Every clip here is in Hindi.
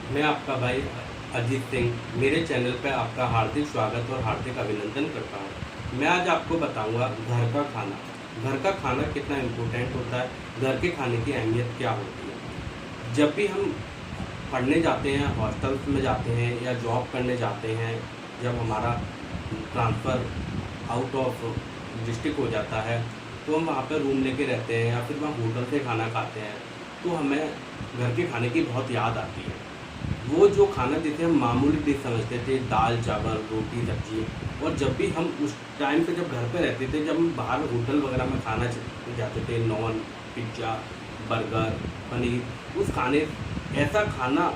मैं आपका भाई अजीत सिंह मेरे चैनल पर आपका हार्दिक स्वागत और हार्दिक अभिनंदन करता हूँ। मैं आज आपको बताऊँगा घर का खाना। घर का खाना कितना इम्पोर्टेंट होता है, घर के खाने की अहमियत क्या होती है। जब भी हम पढ़ने जाते हैं, हॉस्टल्स में जाते हैं या जॉब करने जाते हैं, जब हमारा ट्रांसफ़र आउट ऑफ डिस्ट्रिक्ट हो जाता है तो हम वहाँ पर रूम लेके रहते हैं या फिर वहाँ होटल से खाना खाते हैं, तो हमें घर के खाने की बहुत याद आती है। वो जो खाना जिसे हम मामूली डिश समझते थे, दाल चावल रोटी सब्जी, और जब भी हम उस टाइम पे जब घर पे रहते थे, जब हम बाहर होटल वगैरह में खाना जाते थे, नॉन पिज्ज़ा बर्गर पनीर, उस खाने ऐसा खाना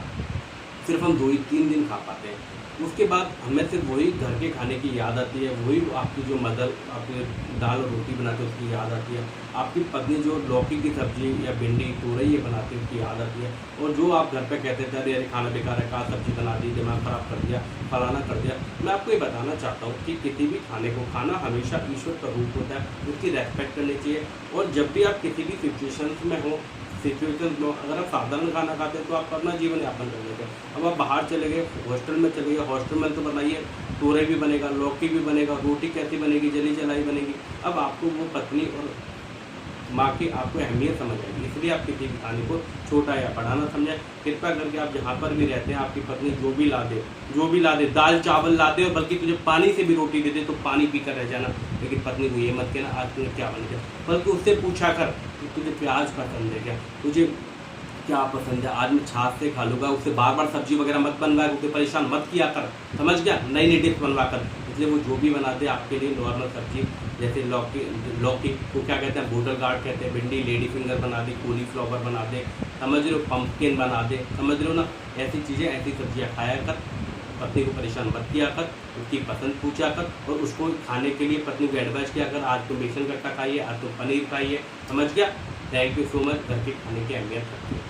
सिर्फ हम 2 ही 3 दिन खा पाते हैं। उसके बाद हमें सिर्फ वही घर के खाने की याद आती है, वही आपकी जो मदर आपकी दाल और रोटी बनाते हैं उसकी याद आती है, आपकी पत्नी जो लौकी की सब्ज़ी या भिंडी तुरई ये बनाती है उसकी याद आती है, और जो आप घर पे कहते थे अरे अरे खाना बेकार है, कहाँ सब्ज़ी बना दी, दिमाग ख़राब कर दिया, फलाना कर दिया। मैं आपको ये बताना चाहता हूँ कि किसी भी खाने को खाना हमेशा ईश्वर का रूप होता है, उसकी रेस्पेक्ट करनी चाहिए। और जब भी आप किसी भी सिचुएशंस में हो, सिचुएशन में अगर आप साधारण खाना खाते हैं तो आप अपना जीवन यापन कर लेते हैं। अब आप बाहर चले गए, हॉस्टल में चले गए, हॉस्टल में तो बनाइए तोरई भी बनेगा, लौकी भी बनेगा, रोटी कैसी बनेगी, जली जलाई बनेगी। अब आपको वो पत्नी और माँ की आपको अहमियत समझ आएगी, इसलिए आप किसी भी खाने को छोटा या बड़ा ना समझें। कृपया करके आप जहाँ पर भी रहते हैं, आपकी पत्नी जो भी ला दे, दाल चावल ला दे, और बल्कि तुझे पानी से भी रोटी दे दे तो पानी पी कर रह जाना, लेकिन पत्नी को ये मत कहना आज तुझे क्या बन गया, बल्कि उससे पूछा कर कि तुझे प्याज पसंद है क्या, तुझे क्या पसंद है, आज मैं छाछ से खा लूँगा। उससे बार बार सब्जी वगैरह मत बनवाए, उसे परेशान मत किया कर, समझ गया, नई नई डिश बनवा कर। इसलिए वो जो भी बनाते हैं आपके लिए नॉर्मल सब्जी, जैसे लौकी लौकी को क्या कहते हैं, बूटल गार्ड कहते हैं, भिंडी लेडी फिंगर बना दे, कॉलीफ्लावर बना दे, समझ रहे हो, पम्पकिन बना दे, समझ रहे हो ना। ऐसी चीज़ें ऐसी सब्जियाँ खाया कर, पत्नी को परेशान मत किया कर, उसकी पसंद पूछा कर, और उसको खाने के लिए पत्नी को एडवाइस किया कर, आज तो बेसन गट्टा खाइए, आज तो पनीर खाइए, समझ गया। Thank you so much. घर के खाने की अहमियत रखिए।